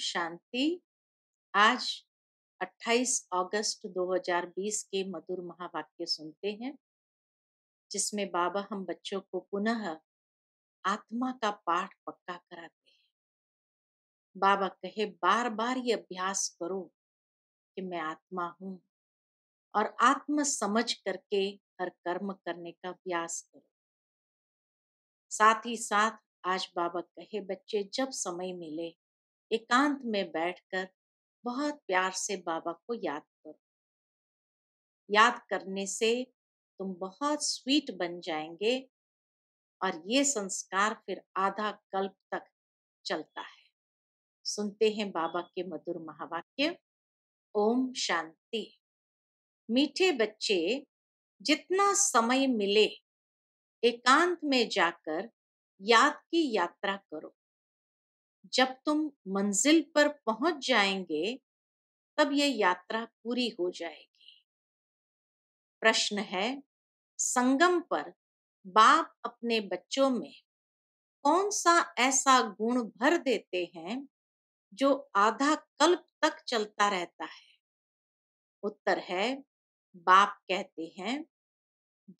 शांति। आज 28 अगस्त 2020 के मधुर महावाक्य सुनते हैं, जिसमें बाबा हम बच्चों को पुनः आत्मा का पाठ पक्का कराते हैं। बाबा कहे बार बार ये अभ्यास करो कि मैं आत्मा हूं और आत्म समझ करके हर कर्म करने का अभ्यास करो। साथ ही साथ आज बाबा कहे बच्चे जब समय मिले एकांत में बैठकर बहुत प्यार से बाबा को याद करो। याद करने से तुम बहुत स्वीट बन जाएंगे और ये संस्कार फिर आधा कल्प तक चलता है। सुनते हैं बाबा के मधुर महावाक्य। ओम शांति। मीठे बच्चे, जितना समय मिले एकांत में जाकर याद की यात्रा करो। जब तुम मंजिल पर पहुंच जाएंगे तब ये यात्रा पूरी हो जाएगी। प्रश्न है, संगम पर बाप अपने बच्चों में कौन सा ऐसा गुण भर देते हैं जो आधा कल्प तक चलता रहता है? उत्तर है, बाप कहते हैं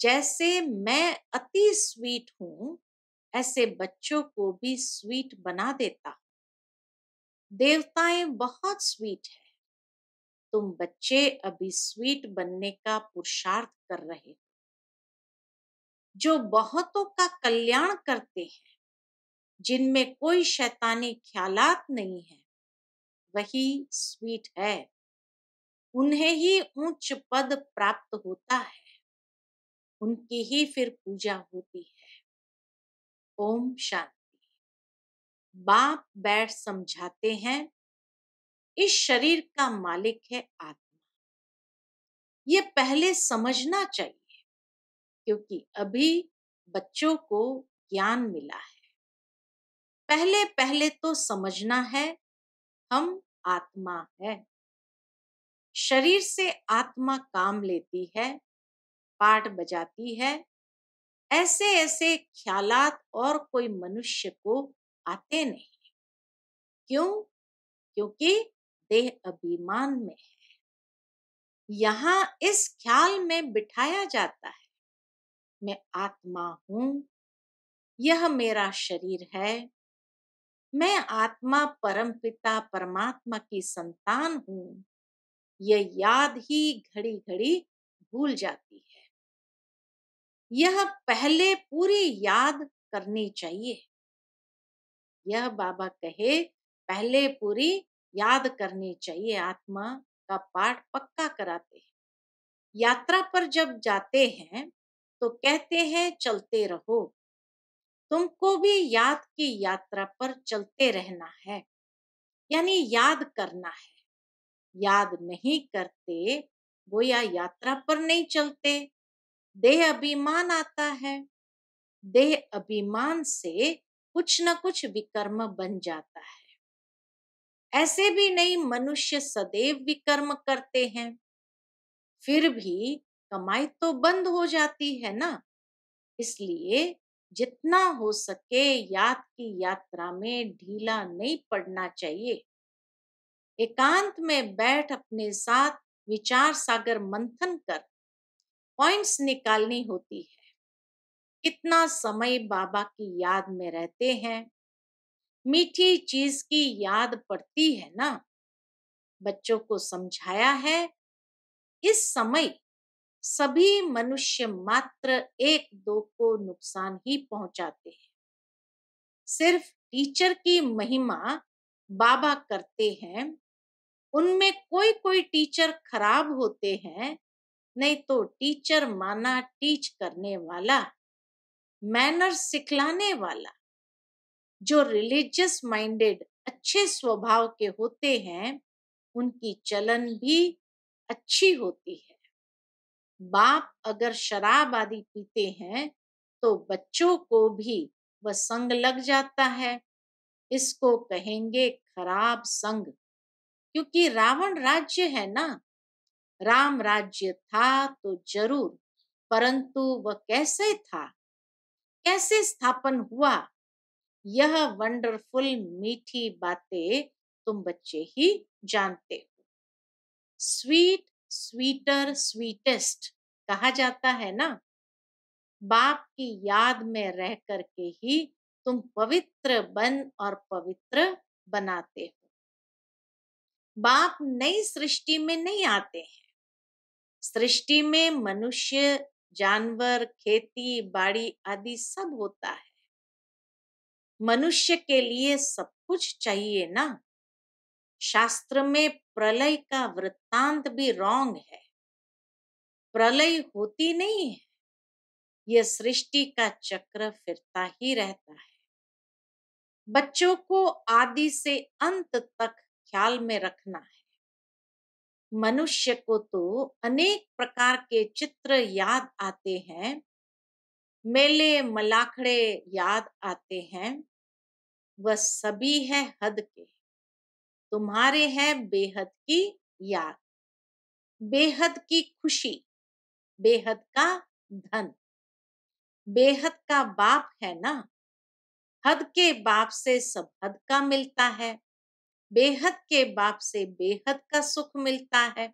जैसे मैं अति स्वीट हूं ऐसे बच्चों को भी स्वीट बना देता हूं। देवताएं बहुत स्वीट है, तुम बच्चे अभी स्वीट बनने का पुरुषार्थ कर रहे हो। जो बहुतों का कल्याण करते हैं, जिनमें कोई शैतानी ख्यालात नहीं है, वही स्वीट है। उन्हें ही उच्च पद प्राप्त होता है, उनकी ही फिर पूजा होती है। ओम शांति। बाप बैठ समझाते हैं इस शरीर का मालिक है आत्मा। ये पहले समझना चाहिए, क्योंकि अभी बच्चों को ज्ञान मिला है। पहले पहले तो समझना है हम आत्मा है। शरीर से आत्मा काम लेती है, पाठ बजाती है। ऐसे ऐसे ख्यालात और कोई मनुष्य को आते नहीं। क्यों? क्योंकि देह अभिमान में है। यहाँ इस ख्याल में बिठाया जाता है मैं आत्मा हूं, यह मेरा शरीर है, मैं आत्मा परमपिता परमात्मा की संतान हूं। यह याद ही घड़ी घड़ी भूल जाती है। यह पहले पूरी याद करनी चाहिए। यह बाबा कहे पहले पूरी याद करनी चाहिए। आत्मा का पाठ पक्का कराते हैं। यात्रा पर जब जाते हैं तो कहते हैं चलते रहो। तुमको भी याद की यात्रा पर चलते रहना है, यानी याद करना है। याद नहीं करते गोया यात्रा पर नहीं चलते। देह अभिमान आता है। देह अभिमान से कुछ न कुछ विकर्म बन जाता है। ऐसे भी नहीं मनुष्य सदैव विकर्म करते हैं, फिर भी कमाई तो बंद हो जाती है ना। इसलिए जितना हो सके याद की यात्रा में ढीला नहीं पड़ना चाहिए। एकांत में बैठ अपने साथ विचार सागर मंथन कर पॉइंट्स निकालनी होती है। कितना समय बाबा की याद में रहते हैं, मीठी चीज की याद पड़ती है ना। बच्चों को समझाया है इस समय सभी मनुष्य मात्र एक दो को नुकसान ही पहुंचाते हैं। सिर्फ टीचर की महिमा बाबा करते हैं। उनमें कोई कोई टीचर खराब होते हैं, नहीं तो टीचर माना टीच करने वाला, मैनर्स सिखलाने वाला। जो रिलीजियस माइंडेड अच्छे स्वभाव के होते हैं, उनकी चलन भी अच्छी होती है। बाप अगर शराब आदि पीते हैं तो बच्चों को भी वह संग लग जाता है। इसको कहेंगे खराब संग। क्योंकि रावण राज्य है ना। राम राज्य था तो जरूर, परंतु वह कैसे था, कैसे स्थापन हुआ, यह वंडरफुल मीठी बातें तुम बच्चे ही जानते हो। स्वीट, स्वीटर, स्वीटेस्ट कहा जाता है ना, बाप की याद में रह करके ही तुम पवित्र बन और पवित्र बनाते हो। बाप नई सृष्टि में नहीं आते हैं। सृष्टि में मनुष्य, जानवर, खेती बाड़ी आदि सब होता है। मनुष्य के लिए सब कुछ चाहिए ना। शास्त्र में प्रलय का वृत्तांत भी रॉन्ग है। प्रलय होती नहीं है। यह सृष्टि का चक्र फिरता ही रहता है। बच्चों को आदि से अंत तक ख्याल में रखना है। मनुष्य को तो अनेक प्रकार के चित्र याद आते हैं, मेले मलाखड़े याद आते हैं। वह सभी है हद के, तुम्हारे हैं बेहद की याद, बेहद की खुशी, बेहद का धन। बेहद का बाप है ना। हद के बाप से सब हद का मिलता है। बेहद के बाप से बेहद का सुख मिलता है।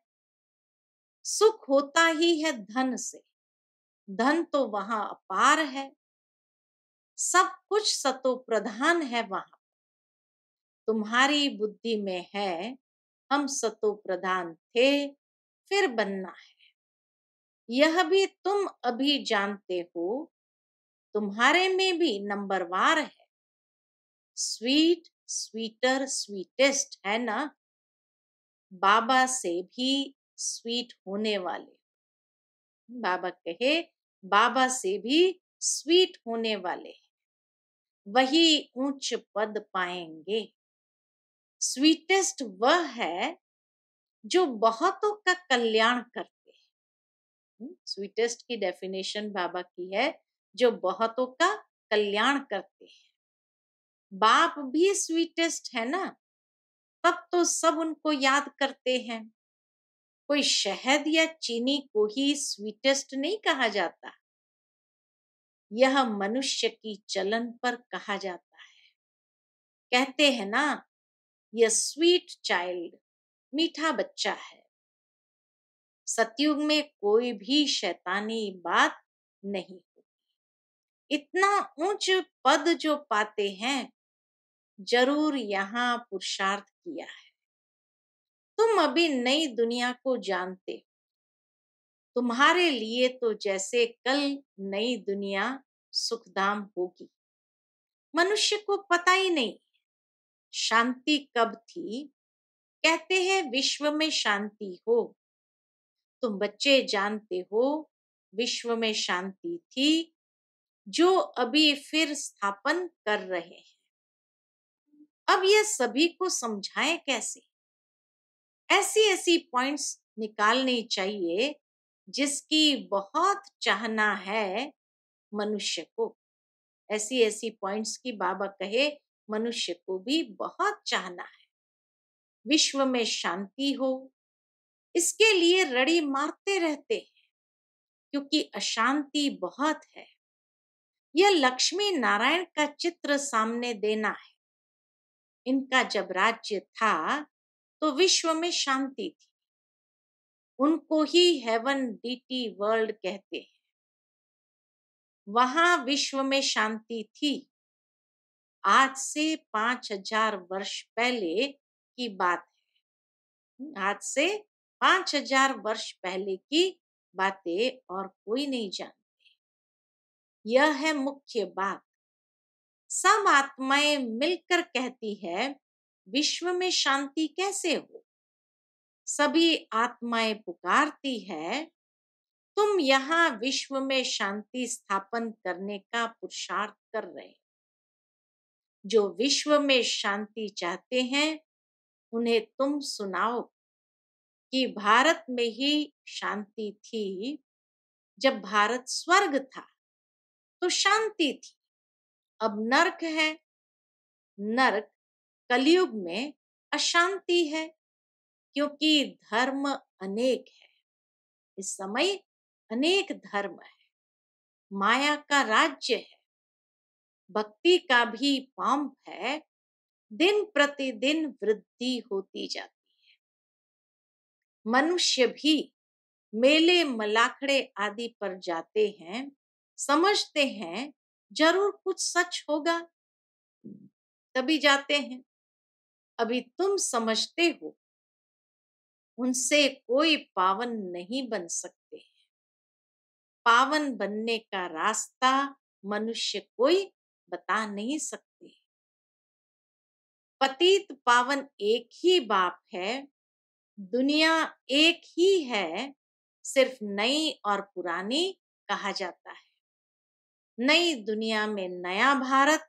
सुख होता ही है धन से। धन तो वहां अपार है। सब कुछ सतो प्रधान है वहां। तुम्हारी बुद्धि में है हम सतो प्रधान थे, फिर बनना है। यह भी तुम अभी जानते हो। तुम्हारे में भी नंबरवार है। स्वीट, स्वीटर, स्वीटेस्ट है ना। बाबा से भी स्वीट होने वाले। बाबा कहे बाबा से भी स्वीट होने वाले हैं, वही उच्च पद पाएंगे। स्वीटेस्ट वह है जो बहुतों का कल्याण करते हैं। स्वीटेस्ट की डेफिनेशन बाबा की है, जो बहुतों का कल्याण करते हैं। बाप भी स्वीटेस्ट है ना, तब तो सब उनको याद करते हैं। कोई शहद या चीनी को ही स्वीटेस्ट नहीं कहा जाता। यह मनुष्य की चलन पर कहा जाता है। कहते हैं ना, यह स्वीट चाइल्ड, मीठा बच्चा है। सतयुग में कोई भी शैतानी बात नहीं होती। इतना ऊंच पद जो पाते हैं, जरूर यहाँ पुरुषार्थ किया है। तुम अभी नई दुनिया को जानते हो। तुम्हारे लिए तो जैसे कल नई दुनिया सुखधाम होगी। मनुष्य को पता ही नहीं शांति कब थी। कहते हैं विश्व में शांति हो। तुम बच्चे जानते हो विश्व में शांति थी, जो अभी फिर स्थापन कर रहे हैं। अब यह सभी को समझाएं कैसे। ऐसी ऐसी पॉइंट्स निकालनी चाहिए जिसकी बहुत चाहना है मनुष्य को। ऐसी ऐसी पॉइंट्स की बाबा कहे मनुष्य को भी बहुत चाहना है। विश्व में शांति हो, इसके लिए रड़ी मारते रहते हैं, क्योंकि अशांति बहुत है। यह लक्ष्मी नारायण का चित्र सामने देना है। इनका जब राज्य था तो विश्व में शांति थी। उनको ही हेवन डीटी वर्ल्ड कहते हैं। वहां विश्व में शांति थी। आज से 5000 वर्ष पहले की बात है। आज से 5000 वर्ष पहले की बातें और कोई नहीं जानते। यह है मुख्य बात। सब आत्माएं मिलकर कहती है विश्व में शांति कैसे हो। सभी आत्माएं पुकारती है तुम यहाँ विश्व में शांति स्थापन करने का पुरुषार्थ कर रहे हो। जो विश्व में शांति चाहते हैं उन्हें तुम सुनाओ कि भारत में ही शांति थी। जब भारत स्वर्ग था तो शांति थी। अब नरक है। नरक कलयुग में अशांति है, क्योंकि धर्म अनेक है। इस समय अनेक धर्म है। माया का राज्य है। भक्ति का भी पंप है। दिन प्रतिदिन वृद्धि होती जाती है। मनुष्य भी मेले मलाखड़े आदि पर जाते हैं, समझते हैं जरूर कुछ सच होगा, तभी जाते हैं। अभी तुम समझते हो उनसे कोई पावन नहीं बन सकते। पावन बनने का रास्ता मनुष्य कोई बता नहीं सकते। पतित पावन एक ही बाप है, दुनिया एक ही है, सिर्फ नई और पुरानी कहा जाता है। नई दुनिया में नया भारत,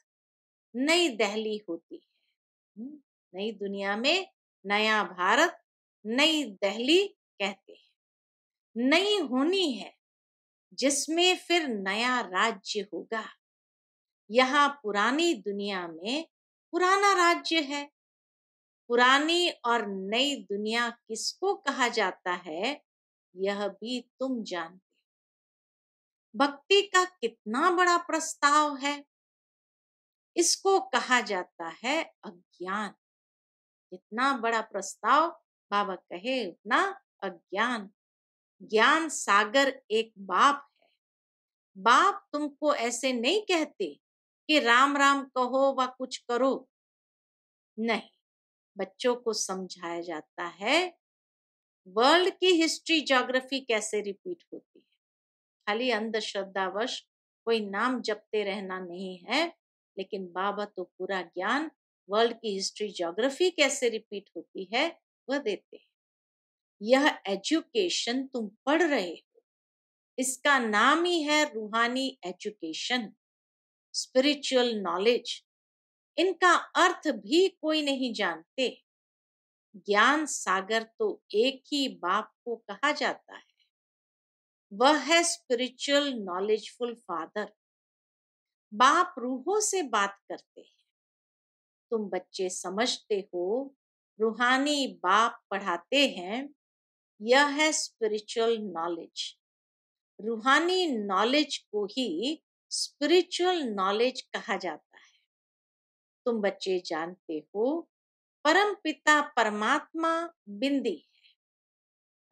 नई दिल्ली होती है। नई दुनिया में नया भारत, नई दिल्ली कहते हैं। नई होनी है जिसमें फिर नया राज्य होगा। यहाँ पुरानी दुनिया में पुराना राज्य है। पुरानी और नई दुनिया किसको कहा जाता है, यह भी तुम जानते हो। भक्ति का कितना बड़ा प्रस्ताव है। इसको कहा जाता है अज्ञान। इतना बड़ा प्रस्ताव बाबा कहे उतना अज्ञान। ज्ञान सागर एक बाप है। बाप तुमको ऐसे नहीं कहते कि राम राम कहो व कुछ करो, नहीं। बच्चों को समझाया जाता है वर्ल्ड की हिस्ट्री ज्योग्राफी कैसे रिपीट होती है। खाली अंधश्रद्धावश कोई नाम जपते रहना नहीं है, लेकिन बाबा तो पूरा ज्ञान वर्ल्ड की हिस्ट्री ज्योग्राफी कैसे रिपीट होती है वह देते हैं। यह एजुकेशन तुम पढ़ रहे हो, इसका नाम ही है रूहानी एजुकेशन, स्पिरिचुअल नॉलेज। इनका अर्थ भी कोई नहीं जानते। ज्ञान सागर तो एक ही बाप को कहा जाता है, वह है स्पिरिचुअल नॉलेजफुल फादर। बाप रूहों से बात करते हैं। तुम बच्चे समझते हो रूहानी बाप पढ़ाते हैं, यह है स्पिरिचुअल नॉलेज। रूहानी नॉलेज को ही स्पिरिचुअल नॉलेज कहा जाता है। तुम बच्चे जानते हो परम पिता परमात्मा बिंदी है।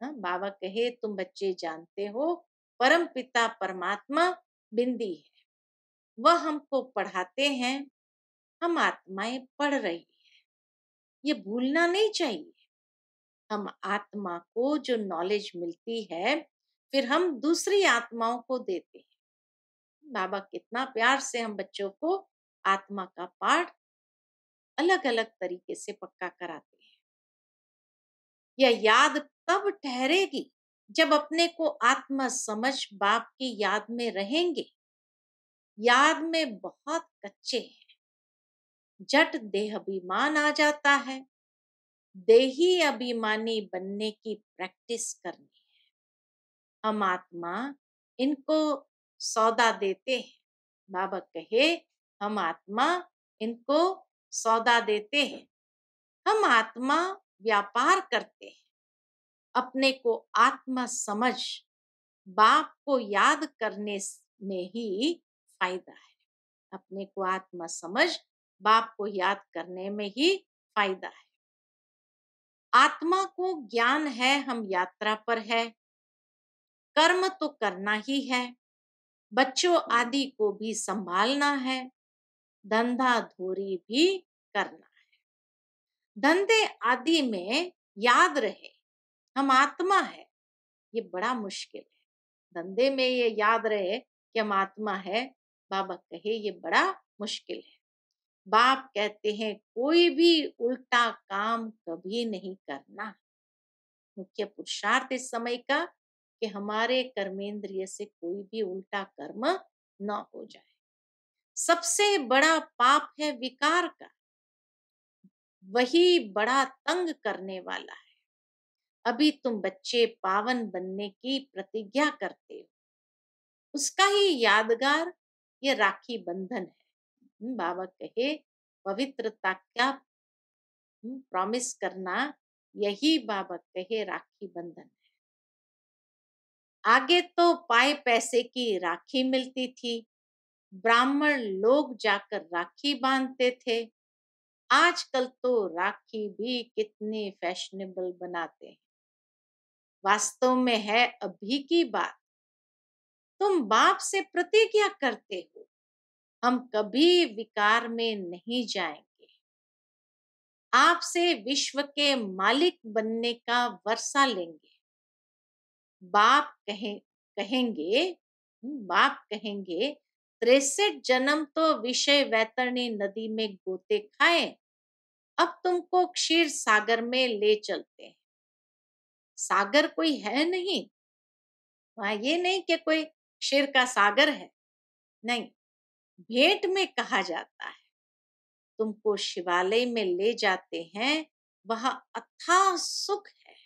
हाँ, बाबा कहे तुम बच्चे जानते हो परम पिता परमात्मा बिंदी है। वह हमको पढ़ाते हैं, हम आत्माएं पढ़ रही है। ये भूलना नहीं चाहिए। हम आत्मा को जो नॉलेज मिलती है फिर हम दूसरी आत्माओं को देते हैं। बाबा कितना प्यार से हम बच्चों को आत्मा का पाठ अलग अलग तरीके से पक्का कराते हैं। यह याद तब ठहरेगी जब अपने को आत्मा समझ बाप की याद में रहेंगे। याद में बहुत कच्चे हैं, जट देह अभिमान आ जाता है। देही अभिमानी बनने की प्रैक्टिस करनी है। हम आत्मा इनको सौदा देते हैं। बाबा कहे हम आत्मा इनको सौदा देते हैं। हम आत्मा व्यापार करते हैं। अपने को आत्मा समझ बाप को याद करने में ही फायदा है। अपने को आत्मा समझ बाप को याद करने में ही फायदा है। आत्मा को ज्ञान है हम यात्रा पर है, कर्म तो करना ही है। बच्चों आदि को भी संभालना है, धंधा धोरी भी करना है। धंधे आदि में याद रहे हम आत्मा है, ये बड़ा मुश्किल है। धंधे में ये याद रहे कि हम आत्मा है, बाबा कहे ये बड़ा मुश्किल है। बाप कहते हैं कोई भी उल्टा काम कभी नहीं करना। मुख्य पुरुषार्थ इस समय का कि हमारे कर्मेंद्रिय से कोई भी उल्टा कर्म न हो जाए। सबसे बड़ा पाप है विकार का, वही बड़ा तंग करने वाला है। अभी तुम बच्चे पावन बनने की प्रतिज्ञा करते हो, उसका ही यादगार ये राखी बंधन है। बाबा कहे पवित्रता क्या प्रॉमिस करना, यही बाबा कहे राखी बंधन है। आगे तो पाए पैसे की राखी मिलती थी, ब्राह्मण लोग जाकर राखी बांधते थे। आजकल तो राखी भी कितने फैशनेबल बनाते हैं। वास्तव में है अभी की बात। तुम बाप से प्रतिज्ञा करते हो, हम कभी विकार में नहीं जाएंगे। आपसे विश्व के मालिक बनने का वर्षा लेंगे। बाप कहेंगे, बाप कहेंगे, 63 जन्म तो विषय वैतरणी नदी में गोते खाए, अब तुमको क्षीर सागर में ले चलते हैं। सागर कोई है नहीं वहां, ये नहीं कि कोई क्षीर का सागर है, नहीं, भेंट में कहा जाता है। तुमको शिवालय में ले जाते हैं, वह अथाह सुख है।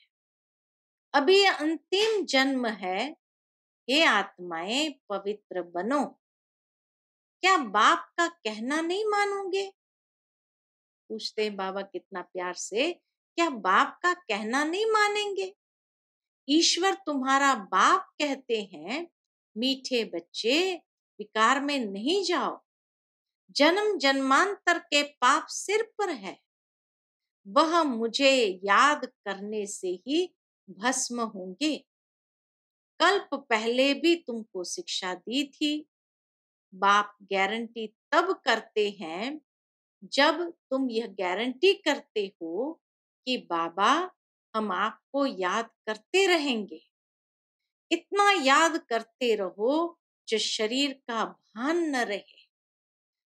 अभी अंतिम जन्म है, हे आत्माएं पवित्र बनो। क्या बाप का कहना नहीं मानोगे? पूछते हैं बाबा कितना प्यार से, क्या बाप का कहना नहीं मानेंगे? ईश्वर तुम्हारा बाप कहते हैं, मीठे बच्चे विकार में नहीं जाओ। जन्म जन्मांतर के पाप सिर पर है, वह मुझे याद करने से ही भस्म होंगे। कल्प पहले भी तुमको शिक्षा दी थी। बाप गारंटी तब करते हैं जब तुम यह गारंटी करते हो कि बाबा हम आपको याद करते रहेंगे। इतना याद करते रहो जो शरीर का भान न रहे।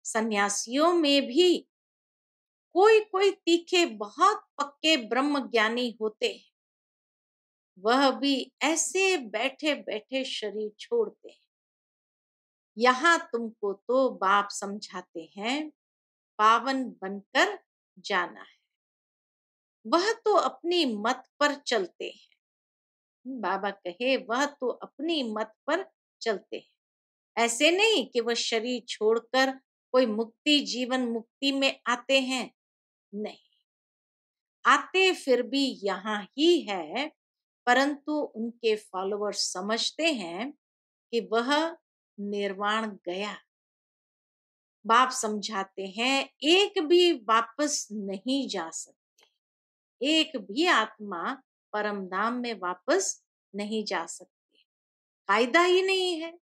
सन्यासियों में भी कोई कोई तीखे बहुत पक्के ब्रह्म ज्ञानी होते हैं, वह भी ऐसे बैठे बैठे शरीर छोड़ते हैं। यहाँ तुमको तो बाप समझाते हैं, पावन बनकर जाना है। वह तो अपनी मत पर चलते हैं। बाबा कहे वह तो अपनी मत पर चलते हैं। ऐसे नहीं कि वह शरीर छोड़कर कोई मुक्ति जीवन मुक्ति में आते हैं, नहीं, आते फिर भी यहाँ ही है, परंतु उनके फॉलोअर्स समझते हैं कि वह निर्वाण गया। बाप समझाते हैं एक भी वापस नहीं जा सकते, एक भी आत्मा परम धाम में वापस नहीं जा सकती, कायदा ही नहीं है।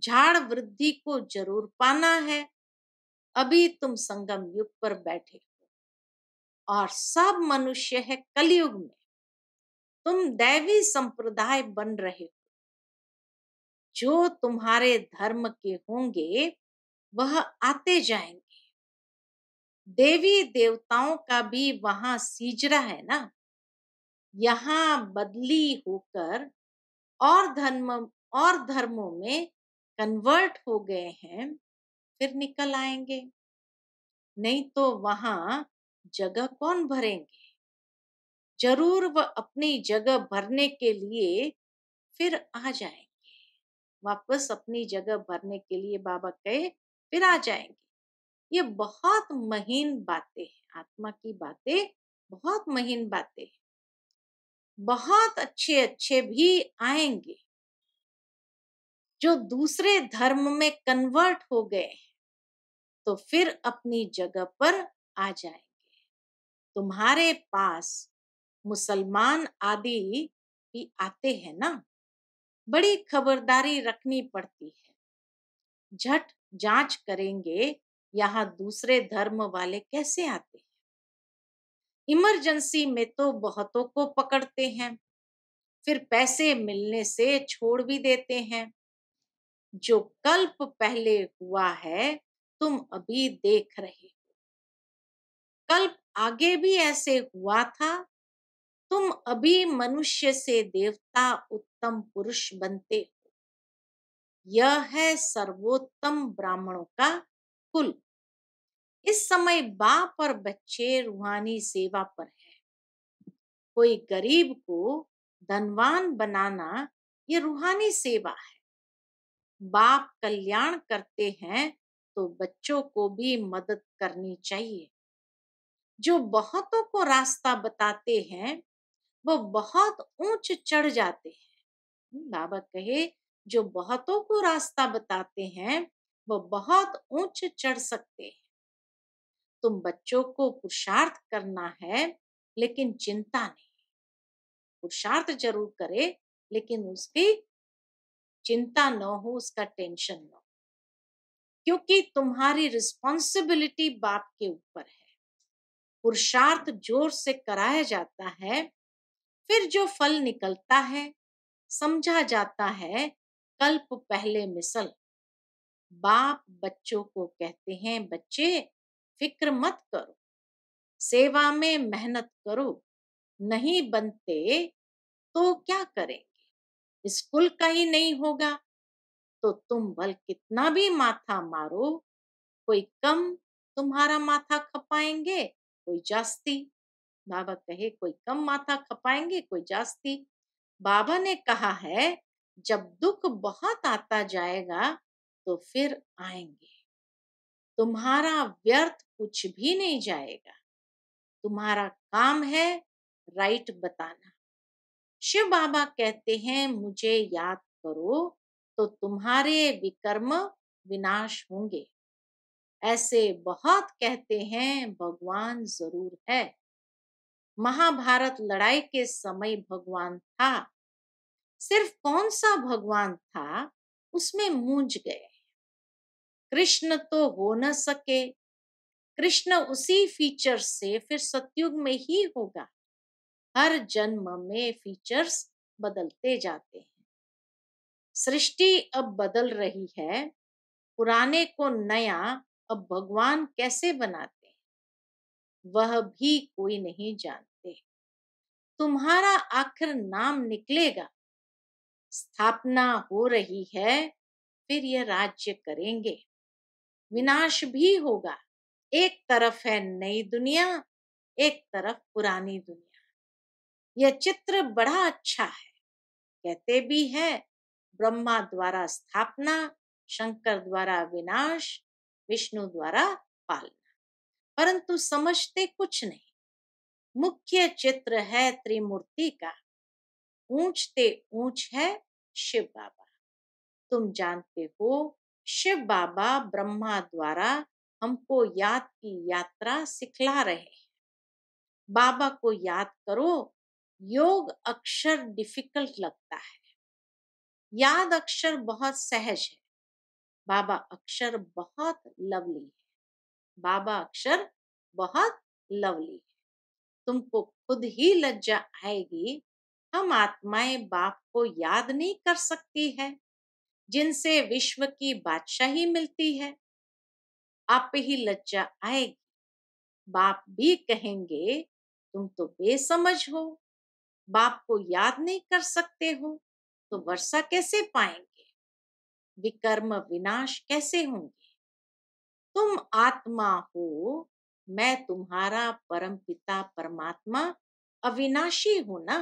झाड़ वृद्धि को जरूर पाना है। अभी तुम संगम युग पर बैठे हो और सब मनुष्य है कलयुग में। तुम दैवी संप्रदाय बन रहे हो। जो तुम्हारे धर्म के होंगे वह आते जाएंगे। देवी देवताओं का भी वहां सीजरा है ना, यहाँ बदली होकर और धर्मों में कन्वर्ट हो गए हैं, फिर निकल आएंगे। नहीं तो वहां जगह कौन भरेंगे? जरूर वह अपनी जगह भरने के लिए फिर आ जाएंगे। वापस अपनी जगह भरने के लिए बाबा कहे फिर आ जाएंगे। ये बहुत महीन बातें हैं, आत्मा की बातें बहुत महीन बातें हैं। बहुत अच्छे अच्छे भी आएंगे जो दूसरे धर्म में कन्वर्ट हो गए हैं, तो फिर अपनी जगह पर आ जाएंगे। तुम्हारे पास मुसलमान आदि भी आते हैं ना, बड़ी खबरदारी रखनी पड़ती है। झट जांच करेंगे यहाँ दूसरे धर्म वाले कैसे आते हैं। इमरजेंसी में तो बहुतों को पकड़ते हैं, फिर पैसे मिलने से छोड़ भी देते हैं। जो कल्प पहले हुआ है तुम अभी देख रहे हो। कल्प आगे भी ऐसे हुआ था। तुम अभी मनुष्य से देवता उत्तम पुरुष बनते हो। यह है सर्वोत्तम ब्राह्मणों का कुल। इस समय बाप और बच्चे रूहानी सेवा पर है। कोई गरीब को धनवान बनाना ये रूहानी सेवा है। बाप कल्याण करते हैं तो बच्चों को भी मदद करनी चाहिए। जो बहुतों को रास्ता बताते हैं वो बहुत ऊंच चढ़ जाते हैं। बाबा कहे जो बहुतों को रास्ता बताते हैं वो बहुत ऊंच चढ़ सकते हैं। तुम बच्चों को पुरुषार्थ करना है, लेकिन चिंता नहीं। पुरुषार्थ जरूर करे, लेकिन उसकी चिंता न हो, उसका टेंशन न हो, क्योंकि तुम्हारी रिस्पॉन्सिबिलिटी बाप के ऊपर है। पुरुषार्थ जोर से कराया जाता है, फिर जो फल निकलता है समझा जाता है कल्प पहले मिसल। बाप बच्चों को कहते हैं, बच्चे फिक्र मत करो, सेवा में मेहनत करो, नहीं बनते तो क्या करेंगे, स्कूल का ही नहीं होगा तो तुम भल कितना भी माथा मारो, कोई कम तुम्हारा माथा खपाएंगे, कोई जास्ती। बाबा कहे कोई कम माथा खपाएंगे, कोई जास्ती। बाबा ने कहा है जब दुख बहुत आता जाएगा तो फिर आएंगे। तुम्हारा व्यर्थ कुछ भी नहीं जाएगा, तुम्हारा काम है राइट बताना। शिव बाबा कहते हैं मुझे याद करो तो तुम्हारे विकर्म विनाश होंगे। ऐसे बहुत कहते हैं भगवान जरूर है। महाभारत लड़ाई के समय भगवान था, सिर्फ कौन सा भगवान था उसमें मूंझ गए। कृष्ण तो हो न सके, कृष्ण उसी फीचर से फिर सतयुग में ही होगा। हर जन्म में फीचर्स बदलते जाते हैं। सृष्टि अब बदल रही है, पुराने को नया अब भगवान कैसे बनाते हैं वह भी कोई नहीं जानते। तुम्हारा आखिर नाम निकलेगा, स्थापना हो रही है, फिर यह राज्य करेंगे। विनाश भी होगा, एक तरफ है नई दुनिया, एक तरफ पुरानी दुनिया। यह चित्र बड़ा अच्छा है। कहते भी है ब्रह्मा द्वारा स्थापना, शंकर द्वारा विनाश, विष्णु द्वारा पालना, परंतु समझते कुछ नहीं। मुख्य चित्र है त्रिमूर्ति का, ऊंचते ऊंच है शिव बाबा। तुम जानते हो शिव बाबा ब्रह्मा द्वारा हमको याद की यात्रा सिखला रहे हैं। बाबा को याद करो, योग अक्षर डिफिकल्ट लगता है, याद अक्षर बहुत सहज है। बाबा अक्षर बहुत लवली है, बाबा अक्षर बहुत लवली है। तुमको खुद ही लज्जा आएगी, हम आत्माएं बाप को याद नहीं कर सकती है जिनसे विश्व की बादशाही मिलती है। आप ही लज्जा आएगी, बाप भी कहेंगे तुम तो बेसमझ हो, बाप को याद नहीं कर सकते हो तो वर्षा कैसे पाएंगे, विकर्म विनाश कैसे होंगे। तुम आत्मा हो, मैं तुम्हारा परम पिता परमात्मा अविनाशी हूं ना।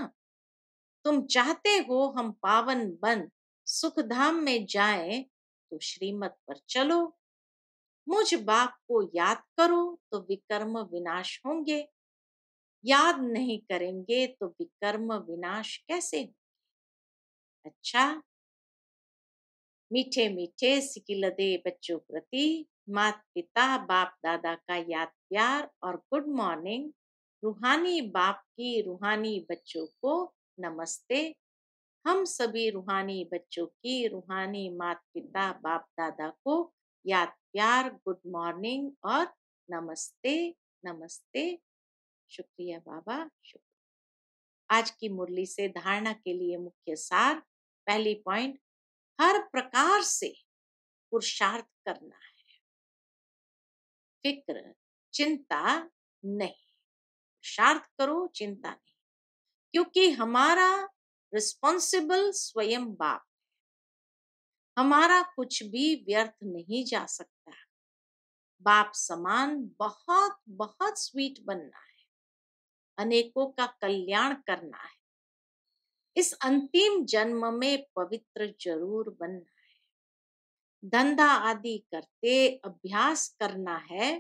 तुम चाहते हो हम पावन बन सुख धाम में जाएं तो श्रीमत पर चलो। मुझ बाप को याद करो तो विकर्म विनाश होंगे, याद नहीं करेंगे तो विकर्म विनाश कैसे हो। अच्छा, मीठे मीठे सिकिलदे बच्चों प्रति माता पिता बाप दादा का याद प्यार और गुड मॉर्निंग। रूहानी बाप की रूहानी बच्चों को नमस्ते। हम सभी रूहानी बच्चों की रूहानी माता पिता बाप दादा को याद प्यार गुड मॉर्निंग और नमस्ते नमस्ते। शुक्रिया बाबा, शुक्रिया। आज की मुरली से धारणा के लिए मुख्य सार। पहली पॉइंट, हर प्रकार से पुरुषार्थ करना है, फिक्र चिंता नहीं। पुरुषार्थ करो, चिंता नहीं, क्योंकि हमारा रिस्पॉन्सिबल स्वयं बाप। हमारा कुछ भी व्यर्थ नहीं जा सकता। बाप समान बहुत बहुत स्वीट बनना है, अनेकों का कल्याण करना है, इस अंतिम जन्म में पवित्र जरूर बनना है। धंधा आदि करते अभ्यास करना है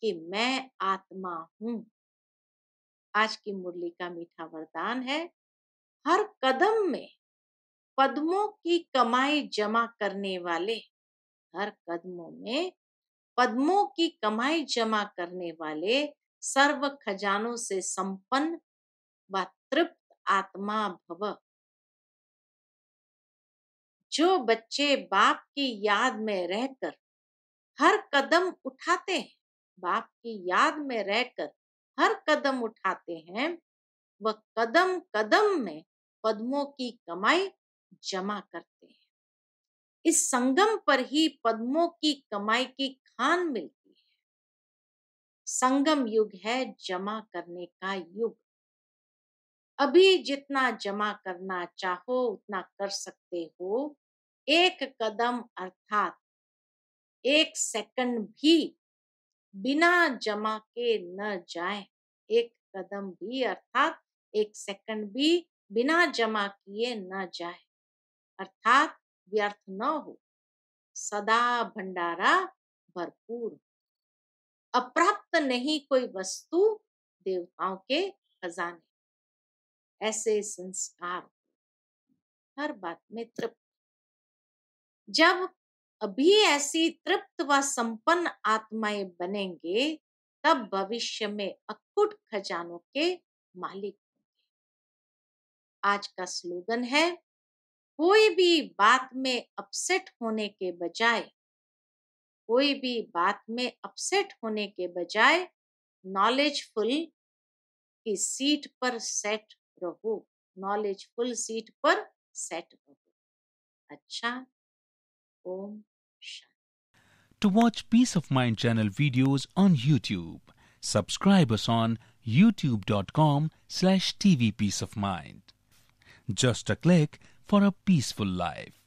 कि मैं आत्मा हूं। आज की मुरली का मीठा वरदान है, हर कदम में पद्मों की कमाई जमा करने वाले, हर कदमों में पद्मों की कमाई जमा करने वाले, सर्व खजानों से संपन्न व तृप्त आत्मा भव। जो बच्चे बाप की याद में रहकर हर कदम उठाते हैं, बाप की याद में रहकर हर कदम उठाते हैं, वह कदम कदम में पद्मों की कमाई जमा करते हैं। इस संगम पर ही पद्मों की कमाई की खान मिलती है। संगम युग है जमा करने का युग। अभी जितना जमा करना चाहो उतना कर सकते हो। एक कदम अर्थात एक सेकंड भी बिना जमा के न जाए। एक कदम भी अर्थात एक सेकंड भी बिना जमा किए न जाए, अर्थात व्यर्थ न हो। सदा भंडारा भरपूर। अप्राप्त नहीं कोई वस्तु देवताओं के खजाने। ऐसे संस्कार हर बात में तृप्त। जब अभी ऐसी तृप्त व संपन्न आत्माएं बनेंगे, तब भविष्य में अकुट खजानों के मालिक होंगे। आज का स्लोगन है, कोई भी बात में अपसेट होने के बजाय, कोई भी बात में अपसेट होने के बजाय नॉलेजफुल की सीट पर सेट रहो। नॉलेजफुल सीट पर सेट रहो। अच्छा, Om Shanti. To watch Peace of Mind channel videos on YouTube, subscribe us on youtube.com/tvpeaceofmind. Just a click for a peaceful life.